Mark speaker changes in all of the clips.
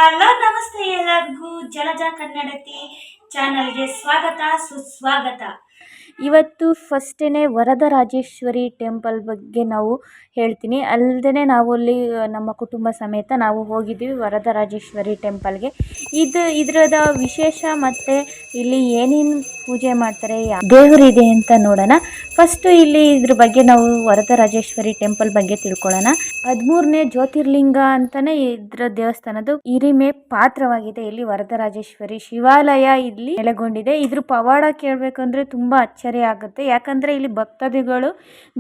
Speaker 1: Hello ನಮಸ್ತೆ ಎಲ್ಲರಿಗೂ ಜಲಜ ಕನ್ನಡತಿ ಚಾನಲ್ಗೆ ಸ್ವಾಗತ ಸುಸ್ವಾಗತ. ಇವತ್ತು ಫಸ್ಟೇ ವರದರಾಜೇಶ್ವರಿ ಟೆಂಪಲ್ ಬಗ್ಗೆ ನಾವು ಹೇಳ್ತೀನಿ. ಅಲ್ಲದೆ ನಾವು ಅಲ್ಲಿ ನಮ್ಮ ಕುಟುಂಬ ಸಮೇತ ನಾವು ಹೋಗಿದ್ದೀವಿ ವರದರಾಜೇಶ್ವರಿ ಟೆಂಪಲ್ಗೆ. ಇದರದ ವಿಶೇಷ ಮತ್ತು ಇಲ್ಲಿ ಏನೇನು ಪೂಜೆ ಮಾಡ್ತಾರೆ, ದೇವರಿದೆ ಅಂತ ನೋಡೋಣ. ಫಸ್ಟು ಇಲ್ಲಿ ಇದ್ರ ಬಗ್ಗೆ ನಾವು ವರದರಾಜೇಶ್ವರಿ ಟೆಂಪಲ್ ಬಗ್ಗೆ ತಿಳ್ಕೊಳ್ಳೋಣ. 13ನೇ ಜ್ಯೋತಿರ್ಲಿಂಗ ಅಂತಾನೆ ಇದ್ರ ದೇವಸ್ಥಾನದ ಹಿರಿಮೆ ಪಾತ್ರವಾಗಿದೆ. ಇಲ್ಲಿ ವರದರಾಜೇಶ್ವರಿ ಶಿವಾಲಯ ಇಲ್ಲಿ ನೆಲೆಗೊಂಡಿದೆ. ಇದ್ರ ಪವಾಡ ಕೇಳಬೇಕಂದ್ರೆ ತುಂಬಾ ಅಚ್ಚರಿ ಆಗುತ್ತೆ. ಯಾಕಂದ್ರೆ ಇಲ್ಲಿ ಭಕ್ತಾದಿಗಳು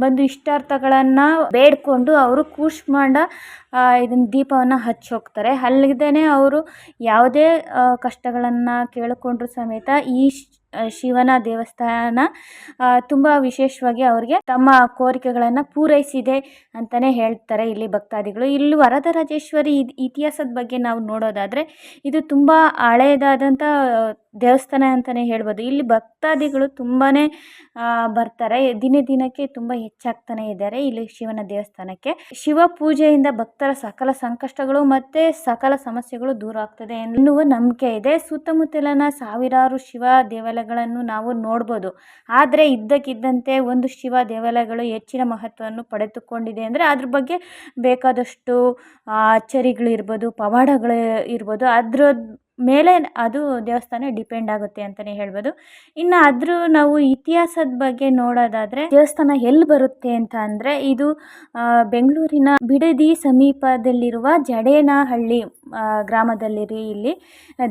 Speaker 1: ಬಂದು ಇಷ್ಟಾರ್ಥಗಳನ್ನ ಬೇಡ್ಕೊಂಡು ಅವರು ಕೂಷ್ಮಾಂಡ ಇದನ್ನ ದೀಪವನ್ನು ಹಚ್ಚಿ ಹೋಗ್ತಾರೆ. ಅಲ್ಲದೇನೆ ಅವರು ಯಾವುದೇ ಕಷ್ಟಗಳನ್ನ ಕೇಳಿಕೊಂಡ್ರು ಸಮೇತ ಈ ಶಿವನ ದೇವಸ್ಥಾನ ತುಂಬ ವಿಶೇಷವಾಗಿ ಅವರಿಗೆ ತಮ್ಮ ಕೋರಿಕೆಗಳನ್ನು ಪೂರೈಸಿದೆ ಅಂತಲೇ ಹೇಳ್ತಾರೆ ಇಲ್ಲಿ ಭಕ್ತಾದಿಗಳು. ಇಲ್ಲಿ ವರದರಾಜೇಶ್ವರಿ ಇತಿಹಾಸದ ಬಗ್ಗೆ ನಾವು ನೋಡೋದಾದರೆ ಇದು ತುಂಬ ಹಳೆಯದಾದಂಥ ದೇವಸ್ಥಾನ ಅಂತಲೇ ಹೇಳ್ಬೋದು. ಇಲ್ಲಿ ಭಕ್ತಾದಿಗಳು ತುಂಬಾ ಬರ್ತಾರೆ. ದಿನಕ್ಕೆ ತುಂಬ ಹೆಚ್ಚಾಗ್ತಾನೆ ಇದ್ದಾರೆ ಇಲ್ಲಿ ಶಿವನ ದೇವಸ್ಥಾನಕ್ಕೆ. ಶಿವ ಪೂಜೆಯಿಂದ ಭಕ್ತರ ಸಕಲ ಸಂಕಷ್ಟಗಳು ಮತ್ತು ಸಕಲ ಸಮಸ್ಯೆಗಳು ದೂರ ಆಗ್ತದೆ ಎನ್ನುವ ನಂಬಿಕೆ ಇದೆ. ಸುತ್ತಮುತ್ತಲಿನ ಸಾವಿರಾರು ಶಿವ ದೇವಾಲಯಗಳನ್ನು ನಾವು ನೋಡ್ಬೋದು. ಆದರೆ ಇದ್ದಕ್ಕಿದ್ದಂತೆ ಒಂದು ಶಿವ ದೇವಾಲಯಗಳು ಹೆಚ್ಚಿನ ಮಹತ್ವವನ್ನು ಪಡೆದುಕೊಂಡಿದೆ ಅಂದರೆ ಅದ್ರ ಬಗ್ಗೆ ಬೇಕಾದಷ್ಟು ಅಚ್ಚರಿಗಳು ಇರ್ಬೋದು, ಪವಾಡಗಳು ಇರ್ಬೋದು, ಅದ್ರ ಮೇಲೆ ಅದು ದೇವಸ್ಥಾನ ಡಿಪೆಂಡ್ ಆಗುತ್ತೆ ಅಂತಲೇ ಹೇಳ್ಬೋದು. ಇನ್ನು ನಾವು ಇತಿಹಾಸದ ಬಗ್ಗೆ ನೋಡೋದಾದರೆ ದೇವಸ್ಥಾನ ಎಲ್ಲಿ ಬರುತ್ತೆ ಅಂತ ಅಂದರೆ ಇದು ಬೆಂಗಳೂರಿನ ಬಿಡದಿ ಸಮೀಪದಲ್ಲಿರುವ ಜಡೇನಹಳ್ಳಿ ಗ್ರಾಮದಲ್ಲಿ ಇಲ್ಲಿ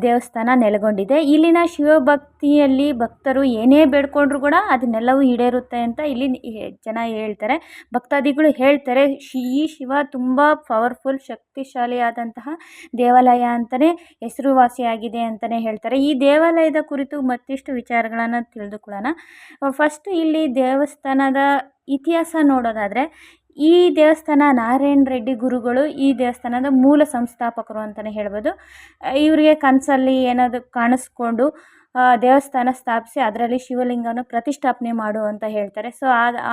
Speaker 1: ದೇವಸ್ಥಾನ ನೆಲೆಗೊಂಡಿದೆ. ಇಲ್ಲಿನ ಶಿವಭಕ್ತಿಯಲ್ಲಿ ಭಕ್ತರು ಏನೇ ಬೇಡ್ಕೊಂಡ್ರು ಕೂಡ ಅದನ್ನೆಲ್ಲವೂ ಈಡೇರುತ್ತೆ ಅಂತ ಇಲ್ಲಿ ಜನ ಹೇಳ್ತಾರೆ, ಭಕ್ತಾದಿಗಳು ಹೇಳ್ತಾರೆ. ಈ ಶಿವ ತುಂಬ ಪವರ್ಫುಲ್, ಶಕ್ತಿಶಾಲಿಯಾದಂತಹ ದೇವಾಲಯ ಅಂತಲೇ ಹೆಸರುವಾಸಿಯಾಗಿದೆ ಅಂತಲೇ ಹೇಳ್ತಾರೆ. ಈ ದೇವಾಲಯದ ಕುರಿತು ಮತ್ತಿಷ್ಟು ವಿಚಾರಗಳನ್ನು ತಿಳಿದುಕೊಳ್ಳೋಣ. ಫಸ್ಟ್ ಇಲ್ಲಿ ದೇವಸ್ಥಾನದ ಇತಿಹಾಸ ನೋಡೋದಾದರೆ ಈ ದೇವಸ್ಥಾನ ನಾರಾಯಣ ರೆಡ್ಡಿ ಗುರುಗಳು ಈ ದೇವಸ್ಥಾನದ ಮೂಲ ಸಂಸ್ಥಾಪಕರು ಅಂತಲೇ ಹೇಳ್ಬೋದು. ಇವರಿಗೆ ಕನಸಲ್ಲಿ ಏನಾದರೂ ಕಾಣಿಸ್ಕೊಂಡು ದೇವಸ್ಥಾನ ಸ್ಥಾಪಿಸಿ ಅದರಲ್ಲಿ ಶಿವಲಿಂಗನ ಪ್ರತಿಷ್ಠಾಪನೆ ಮಾಡು ಅಂತ ಹೇಳ್ತಾರೆ. ಸೊ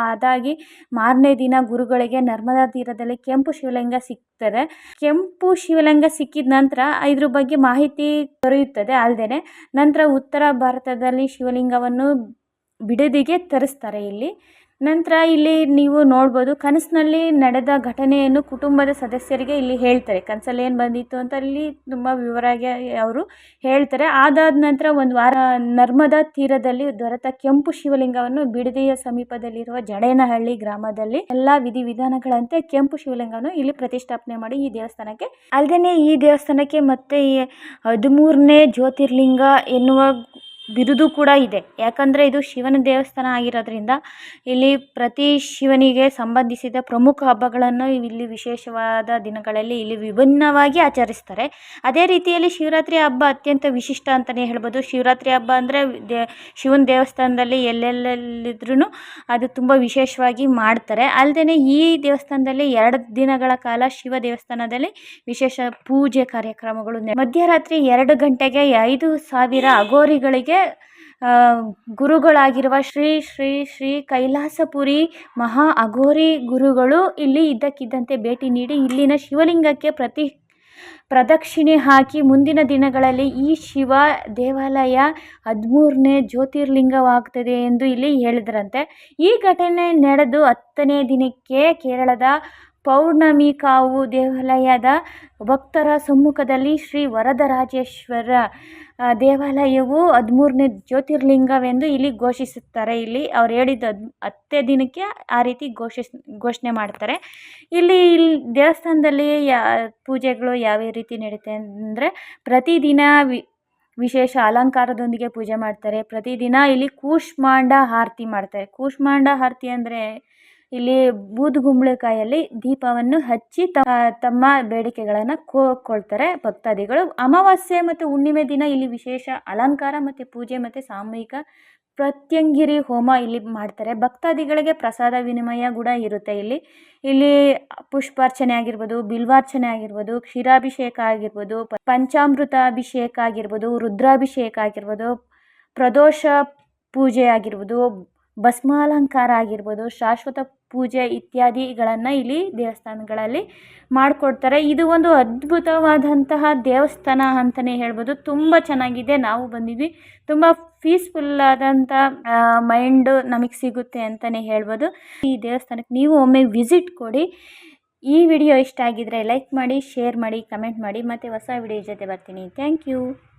Speaker 1: ಅದಾಗಿ ಮಾರನೇ ದಿನ ಗುರುಗಳಿಗೆ ನರ್ಮದಾ ತೀರದಲ್ಲಿ ಕೆಂಪು ಶಿವಲಿಂಗ ಸಿಗ್ತದೆ. ಕೆಂಪು ಶಿವಲಿಂಗ ಸಿಕ್ಕಿದ ನಂತರ ಇದ್ರ ಬಗ್ಗೆ ಮಾಹಿತಿ ದೊರೆಯುತ್ತದೆ. ಅಲ್ಲದೆ ನಂತರ ಉತ್ತರ ಭಾರತದಲ್ಲಿ ಶಿವಲಿಂಗವನ್ನು ಬಿಡದಿಗೆ ತರಿಸ್ತಾರೆ ಇಲ್ಲಿ. ನಂತರ ಇಲ್ಲಿ ನೀವು ನೋಡ್ಬೋದು ಕನಸಿನಲ್ಲಿ ನಡೆದ ಘಟನೆಯನ್ನು ಕುಟುಂಬದ ಸದಸ್ಯರಿಗೆ ಇಲ್ಲಿ ಹೇಳ್ತಾರೆ. ಕನಸಲ್ಲಿ ಏನು ಬಂದಿತ್ತು ಅಂತ ಇಲ್ಲಿ ತುಂಬ ವಿವರವಾಗಿ ಅವರು ಹೇಳ್ತಾರೆ. ಅದಾದ ನಂತರ ಒಂದು ವಾರ ನರ್ಮದಾ ತೀರದಲ್ಲಿ ದೊರೆತ ಕೆಂಪು ಶಿವಲಿಂಗವನ್ನು ಬಿಡದಿಯ ಸಮೀಪದಲ್ಲಿರುವ ಜಡೇನಹಳ್ಳಿ ಗ್ರಾಮದಲ್ಲಿ ಎಲ್ಲ ವಿಧಿವಿಧಾನಗಳಂತೆ ಕೆಂಪು ಶಿವಲಿಂಗವನ್ನು ಇಲ್ಲಿ ಪ್ರತಿಷ್ಠಾಪನೆ ಮಾಡಿ ಈ ದೇವಸ್ಥಾನಕ್ಕೆ. ಅಲ್ಲದೆ ಈ ದೇವಸ್ಥಾನಕ್ಕೆ ಮತ್ತೆ 13ನೇ ಜ್ಯೋತಿರ್ಲಿಂಗ ಎನ್ನುವ ಬಿರುದು ಕೂಡ ಇದೆ. ಯಾಕಂದರೆ ಇದು ಶಿವನ ದೇವಸ್ಥಾನ ಆಗಿರೋದ್ರಿಂದ ಇಲ್ಲಿ ಪ್ರತಿ ಶಿವನಿಗೆ ಸಂಬಂಧಿಸಿದ ಪ್ರಮುಖ ಹಬ್ಬಗಳನ್ನು ಇಲ್ಲಿ ವಿಶೇಷವಾದ ದಿನಗಳಲ್ಲಿ ಇಲ್ಲಿ ವಿಭಿನ್ನವಾಗಿ ಆಚರಿಸ್ತಾರೆ. ಅದೇ ರೀತಿಯಲ್ಲಿ ಶಿವರಾತ್ರಿ ಹಬ್ಬ ಅತ್ಯಂತ ವಿಶಿಷ್ಟ ಅಂತಲೇ ಹೇಳ್ಬೋದು. ಶಿವರಾತ್ರಿ ಹಬ್ಬ ಅಂದರೆ ಶಿವನ ದೇವಸ್ಥಾನದಲ್ಲಿ ಎಲ್ಲೆಲ್ಲಿದ್ರೂ ಅದು ತುಂಬ ವಿಶೇಷವಾಗಿ ಮಾಡ್ತಾರೆ. ಅಲ್ಲದೆ ಈ ದೇವಸ್ಥಾನದಲ್ಲಿ 2 ದಿನಗಳ ಕಾಲ ಶಿವ ದೇವಸ್ಥಾನದಲ್ಲಿ ವಿಶೇಷ ಪೂಜೆ ಕಾರ್ಯಕ್ರಮಗಳು. ಮಧ್ಯರಾತ್ರಿ 2 ಗಂಟೆಗೆ 5,000 ಅಘೋರಿಗಳಿಗೆ ಗುರುಗಳಾಗಿರುವ ಶ್ರೀ ಶ್ರೀ ಶ್ರೀ ಕೈಲಾಸಪುರಿ ಮಹಾ ಅಘೋರಿ ಗುರುಗಳು ಇಲ್ಲಿ ಇದ್ದಕ್ಕಿದ್ದಂತೆ ಭೇಟಿ ನೀಡಿ ಇಲ್ಲಿನ ಶಿವಲಿಂಗಕ್ಕೆ ಪ್ರದಕ್ಷಿಣೆ ಹಾಕಿ ಮುಂದಿನ ದಿನಗಳಲ್ಲಿ ಈ ಶಿವ ದೇವಾಲಯ 13ನೇ ಜ್ಯೋತಿರ್ಲಿಂಗವಾಗ್ತದೆ ಎಂದು ಇಲ್ಲಿ ಹೇಳಿದ್ರಂತೆ. ಈ ಘಟನೆ ನಡೆದು 10ನೇ ದಿನಕ್ಕೆ ಕೇರಳದ ಪೌರ್ಣಮಿಕಾವು ದೇವಾಲಯದ ಭಕ್ತರ ಸಮ್ಮುಖದಲ್ಲಿ ಶ್ರೀ ವರದರಾಜೇಶ್ವರ ದೇವಾಲಯವು 13ನೇ ಜ್ಯೋತಿರ್ಲಿಂಗವೆಂದು ಇಲ್ಲಿ ಘೋಷಿಸುತ್ತಾರೆ. ಇಲ್ಲಿ ಅವ್ರು ಹೇಳಿದ 10ನೇ ದಿನಕ್ಕೆ ಆ ರೀತಿ ಘೋಷಣೆ ಮಾಡ್ತಾರೆ. ಇಲ್ಲಿ ದೇವಸ್ಥಾನದಲ್ಲಿ ಪೂಜೆಗಳು ಯಾವ ರೀತಿ ನಡೀತೆ ಅಂದರೆ ಪ್ರತಿದಿನ ವಿಶೇಷ ಅಲಂಕಾರದೊಂದಿಗೆ ಪೂಜೆ ಮಾಡ್ತಾರೆ. ಪ್ರತಿದಿನ ಇಲ್ಲಿ ಕೂಷ್ಮಾಂಡ ಆರತಿ ಮಾಡ್ತಾರೆ. ಕೂಷ್ಮಾಂಡ ಆರತಿ ಅಂದರೆ ಇಲ್ಲಿ ಬೂದುಗುಂಬಳಕಾಯಲ್ಲಿ ದೀಪವನ್ನು ಹಚ್ಚಿ ತಮ್ಮ ಬೇಡಿಕೆಗಳನ್ನು ಕೋರ್ಕೊಳ್ತಾರೆ ಭಕ್ತಾದಿಗಳು. ಅಮಾವಾಸ್ಯೆ ಮತ್ತು ಹುಣ್ಣಿಮೆ ದಿನ ಇಲ್ಲಿ ವಿಶೇಷ ಅಲಂಕಾರ ಮತ್ತು ಪೂಜೆ ಮತ್ತು ಸಾಮೂಹಿಕ ಪ್ರತ್ಯಂಗಿರಿ ಹೋಮ ಇಲ್ಲಿ ಮಾಡ್ತಾರೆ. ಭಕ್ತಾದಿಗಳಿಗೆ ಪ್ರಸಾದ ವಿನಿಮಯ ಕೂಡ ಇರುತ್ತೆ. ಇಲ್ಲಿ ಪುಷ್ಪಾರ್ಚನೆ ಆಗಿರ್ಬೋದು, ಬಿಲ್ವಾರ್ಚನೆ ಆಗಿರ್ಬೋದು, ಕ್ಷೀರಾಭಿಷೇಕ ಆಗಿರ್ಬೋದು, ಪಂಚಾಮೃತಾಭಿಷೇಕ ಆಗಿರ್ಬೋದು, ರುದ್ರಾಭಿಷೇಕ ಆಗಿರ್ಬೋದು, ಪ್ರದೋಷ ಪೂಜೆ ಆಗಿರ್ಬೋದು, ಭಸ್ಮಾಲಂಕಾರ ಆಗಿರ್ಬೋದು, ಶಾಶ್ವತ ಪೂಜೆ ಇತ್ಯಾದಿಗಳನ್ನು ಇಲ್ಲಿ ದೇವಸ್ಥಾನಗಳಲ್ಲಿ ಮಾಡಿಕೊಡ್ತಾರೆ. ಇದು ಒಂದು ಅದ್ಭುತವಾದಂತಹ ದೇವಸ್ಥಾನ ಅಂತಲೇ ಹೇಳ್ಬೋದು. ತುಂಬ ಚೆನ್ನಾಗಿದೆ. ನಾವು ಬಂದಿದ್ವಿ. ತುಂಬ ಪೀಸ್ಫುಲ್ಲಾದಂಥ ಮೈಂಡು ನಮಗೆ ಸಿಗುತ್ತೆ ಅಂತಲೇ ಹೇಳ್ಬೋದು. ಈ ದೇವಸ್ಥಾನಕ್ಕೆ ನೀವು ಒಮ್ಮೆ ವಿಸಿಟ್ ಕೊಡಿ. ಈ ವಿಡಿಯೋ ಇಷ್ಟ ಆಗಿದ್ದರೆ ಲೈಕ್ ಮಾಡಿ, ಶೇರ್ ಮಾಡಿ, ಕಮೆಂಟ್ ಮಾಡಿ. ಮತ್ತು ಹೊಸ ವಿಡಿಯೋ ಜೊತೆ ಬರ್ತೀನಿ. Thank you.